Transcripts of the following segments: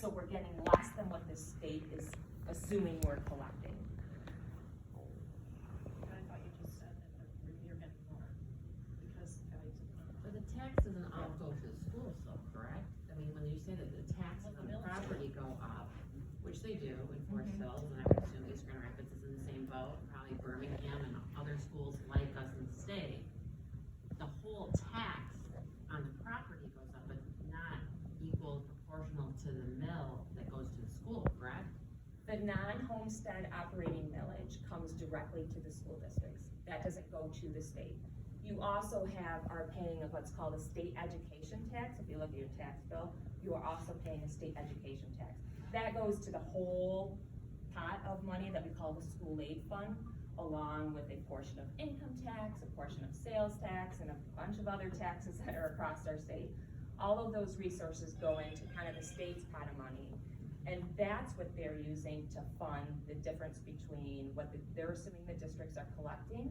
So we're getting less than what the state is assuming we're collecting. But I thought you just said that you're getting more because values have gone up. But the taxes and all go to the schools though, correct? I mean, when you say that the taxes on the property go up, which they do in Forest Hills, and I would assume East Grand Rapids is in the same boat, probably Birmingham and other schools like us in the state, the whole tax on the property goes up, but not equal proportional to the mill that goes to the school, correct? The non-homestead operating millage comes directly to the school districts. That doesn't go to the state. You also are paying of what's called a state education tax. If you look at your tax bill, you are also paying a state education tax. That goes to the whole pot of money that we call the school aid fund, along with a portion of income tax, a portion of sales tax, and a bunch of other taxes that are across our state. All of those resources go into kind of the state's pot of money. And that's what they're using to fund the difference between what they're assuming the districts are collecting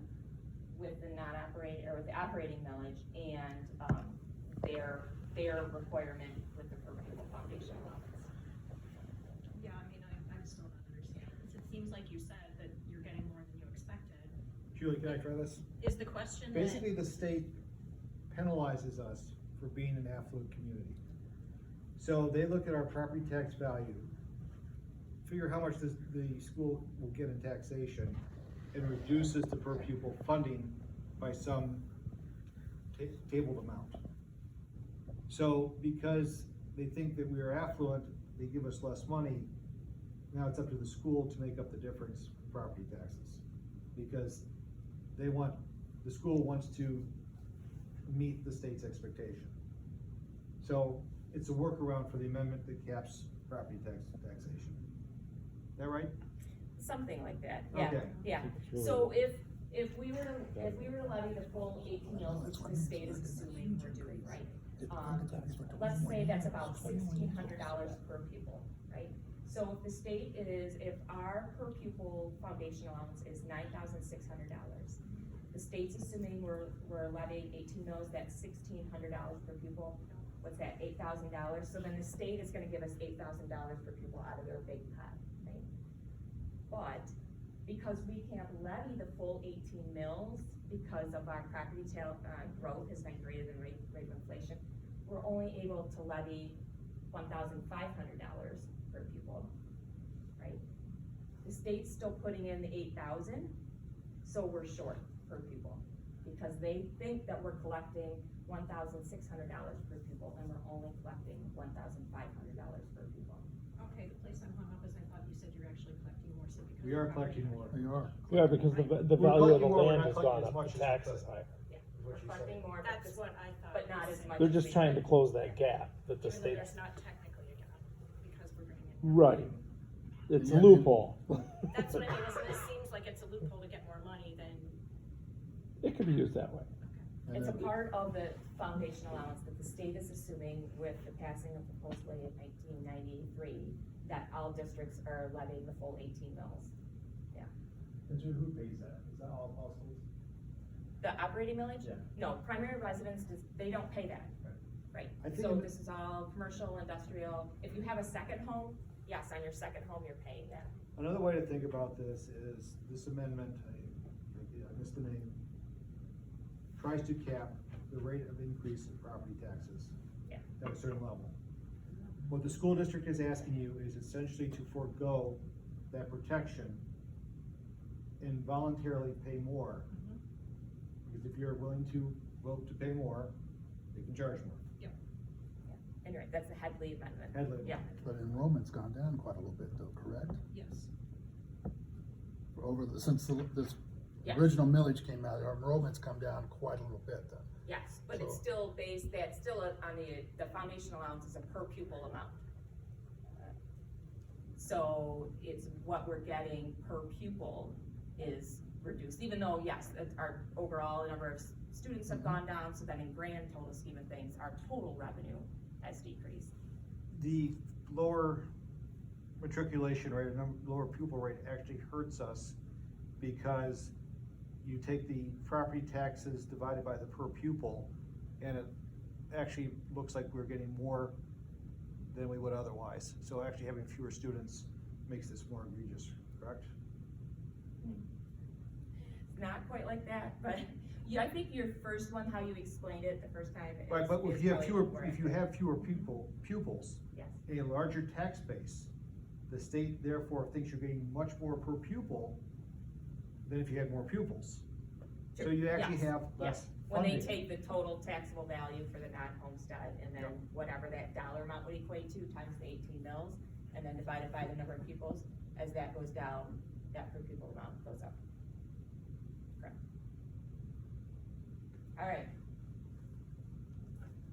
with the non-operating, or with the operating millage, and their requirement with the per pupil foundation allowance. Yeah, I mean, I'm still not understanding this. It seems like you said that you're getting more than you expected. Julie, can I try this? Is the question Basically, the state penalizes us for being an affluent community. So they look at our property tax value, figure how much the school will get in taxation, and reduces the per pupil funding by some tabled amount. So because they think that we are affluent, they give us less money. Now it's up to the school to make up the difference in property taxes, because the school wants to meet the state's expectation. So it's a workaround for the amendment that caps property taxation. Is that right? Something like that, yeah, Okay. yeah. So if we were to levy the full 18 mills, which the state is assuming we're doing, right? Let's say that's about $1,600 per pupil, right? So if the state if our per pupil foundation allowance is $9,600, the state's assuming we're levying 18 mills, that's $1,600 per pupil. What's that, $8,000? So then the state is gonna give us $8,000 per pupil out of their big pot, right? But because we can't levy the full 18 mills because of our property growth has been greater than rate of inflation, we're only able to levy $1,500 per pupil, right? The state's still putting in the 8,000, so we're short per pupil because they think that we're collecting $1,600 per pupil and we're only collecting $1,500 per pupil. Okay, the place I'm hung up is I thought you said you're actually collecting more, so because. We are collecting more. We are. Yeah, because the We're value of the collecting more, we're land not has collecting gone as up, much the as tax the- is higher. Yeah, What we're you collecting said. more, That's what I thought. but you not as said. much. They're as just we trying to could. close that gap that the Even though state, there's not technically a gap because we're bringing it. right, it's a Yeah. loophole. That's what I mean, is it seems like it's a loophole to get more money than, It could be used that way. And It's a then- part of the foundation allowance that the state is assuming with the passing of proposed lay in 1993, that all districts are levying the full 18 mills. And so who pays that? Is that all schools? The operating millage? Yeah. No, primary residents, they don't pay that. Right, I think so in- this is all commercial, industrial. If you have a second home, yes, on your second home, you're paying that. Another way to think about this is this amendment, I missed the name, tries to cap the rate of increase in property taxes Yeah. at a certain level. What the school district is asking you is essentially to forego that protection and voluntarily pay more. Because if you're willing to vote to pay more, they can charge more. And you're right, that's the Headley amendment. Headley. Yeah, But enrollment's gone down quite a little bit though, correct? yes. Since this Yes. original millage came out, our enrollment's come down quite a little bit then. yes, but it's So- still based, that's still on the foundation allowance is a per pupil amount. So it's what we're getting per pupil is reduced, even though, yes, our overall number of students have gone down, so then in grand total scheme of things, our total revenue has decreased. The lower matriculation rate, lower pupil rate actually hurts us because you take the property taxes divided by the per pupil, and it actually looks like we're getting more than we would otherwise. So actually having fewer students makes this more egregious, correct? It's not quite like that, but yeah, I think your first one, how you explained it the first time is. Right, but is if you have probably fewer, more if you accurate. have fewer pupils, Yes. a larger tax base, the state therefore thinks you're getting much more per pupil than if you had more pupils. So Sure. you actually Yes. have Yes. less When they funding. take the total taxable value for the non-homestead, and then Yep. whatever that dollar amount would equate to times the 18 mils, and then divided by the number of pupils, as that goes down, that per pupil amount goes up. Correct. All right.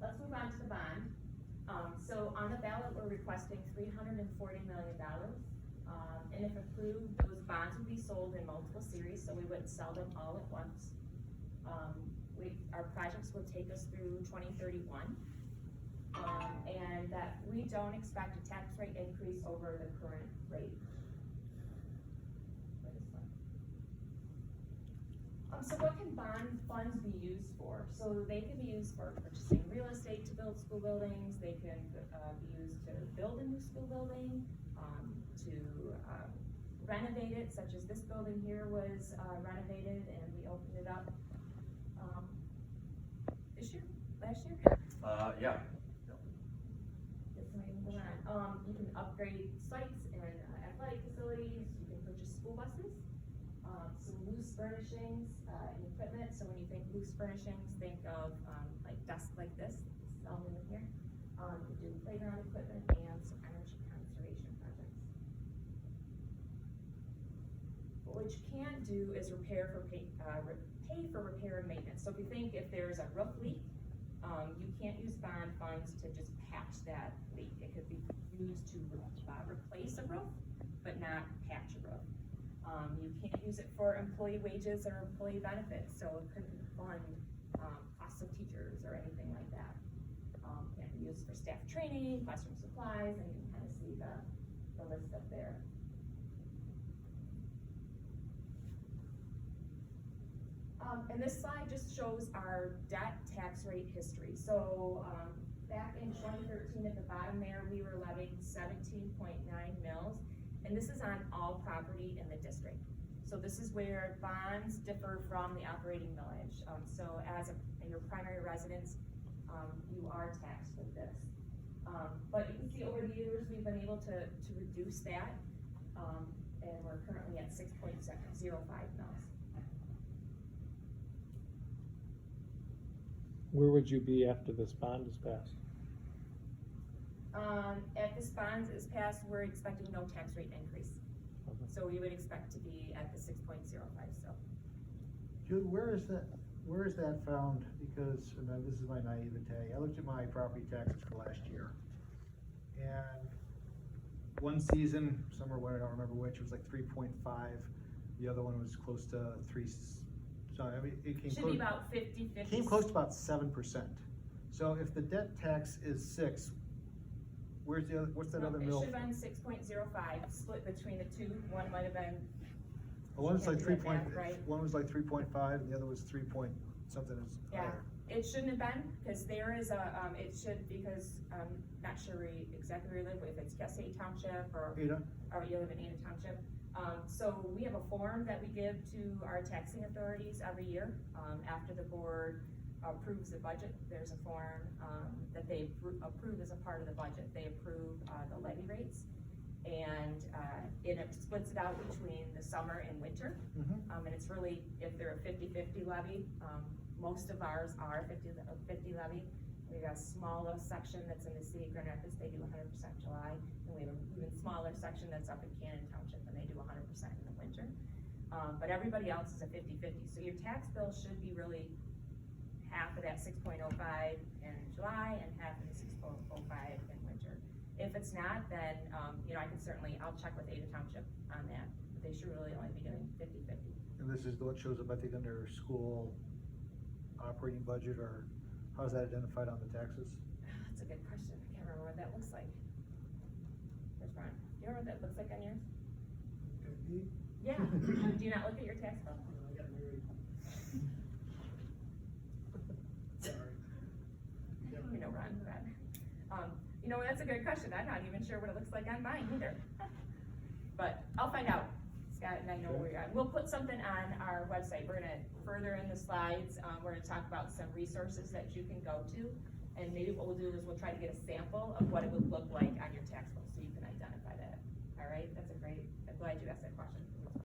Let's move on to the bond. So on the ballot, we're requesting $340 million. And if approved, those bonds would be sold in multiple series, so we wouldn't sell them all at once. Our projects will take us through 2031. And that we don't expect a tax rate increase over the current rate. For this one. So what can bond funds be used for? So they can be used for purchasing real estate to build school buildings, they can be used to build a new school building, to renovate it, such as this building here was renovated and we opened it up last year? Yeah. This might even go on. You can upgrade sites and athletic facilities, you can purchase school buses, some loose furnishings, and equipment. So when you think loose furnishings, think of, like desks like this is all in here. You do playground equipment and some energy conservation projects. But what you can't do is pay for repair and maintenance. So if you think if there's a roof leak, you can't use bond funds to just patch that leak. It could be used to replace a roof, but not patch a roof. You can't use it for employee wages or employee benefits, so it couldn't fund costs of teachers or anything like that. Can't be used for staff training, classroom supplies, and you can kind of see the list up there. And this slide just shows our debt tax rate history. So back in 2013, at the bottom there, we were levying 17.9 mils, and this is on all property in the district. So this is where bonds differ from the operating millage. So as your primary residence, you are taxed with this. But you can see over the years, we've been able to reduce that, and we're currently at 6.05 mils. Where would you be after this bond is passed? If this bond is passed, we're expecting no tax rate increase. Okay. So we would expect to be at the 6.05 still. Jude, where is that found? Because, and this is my naivete, I looked at my property taxes for last year. And one season, summer, winter, I don't remember which, it was like 3.5. The other one was close to 3. So I mean, it came Should close. be about 50-50. Came close to about 7%. So if the debt tax is 6, where's the other, what's that other mill? It should have been 6.05, split between the two. One might have been, One was like Can't 3 do that point, math, right? one was like 3.5 and the other was 3 point something is yeah, higher. it shouldn't have been, because there is a, it should, because I'm not sure exactly where you live, if it's Cascade Township or Ada? you live in Ada Township. So we have a form that we give to our taxing authorities every year. After the board approves the budget, there's a form that they approve as a part of the budget. They approve the levy rates, and it splits it out between the summer and winter. Mm-hmm. And it's really, if they're a 50-50 levy, most of ours are 50 levy. We got a small little section that's in the city of Grand Rapids, they do 100% July, and we have an even smaller section that's up in Cannon Township, and they do 100% in the winter. But everybody else is a 50-50, so your tax bill should be really half of that 6.05 in July and half of the 6.05 in winter. If it's not, then, I can certainly, I'll check with Ada Township on that, but they should really only be doing 50-50. And this is what shows up, I think, under school operating budget, or how's that identified on the taxes? That's a good question. I can't remember what that looks like. Where's Ron? Do you remember what that looks like on yours? Yeah. Do you not look at your tax bill? You know Ron. You know, that's a good question, I'm not even sure what it looks like on mine either. But I'll find out, Scott, and I know where you're at. We'll put something on our website, we're gonna, further in the slides, we're gonna talk about some resources that you can go to. And maybe what we'll do is we'll try to get a sample of what it would look like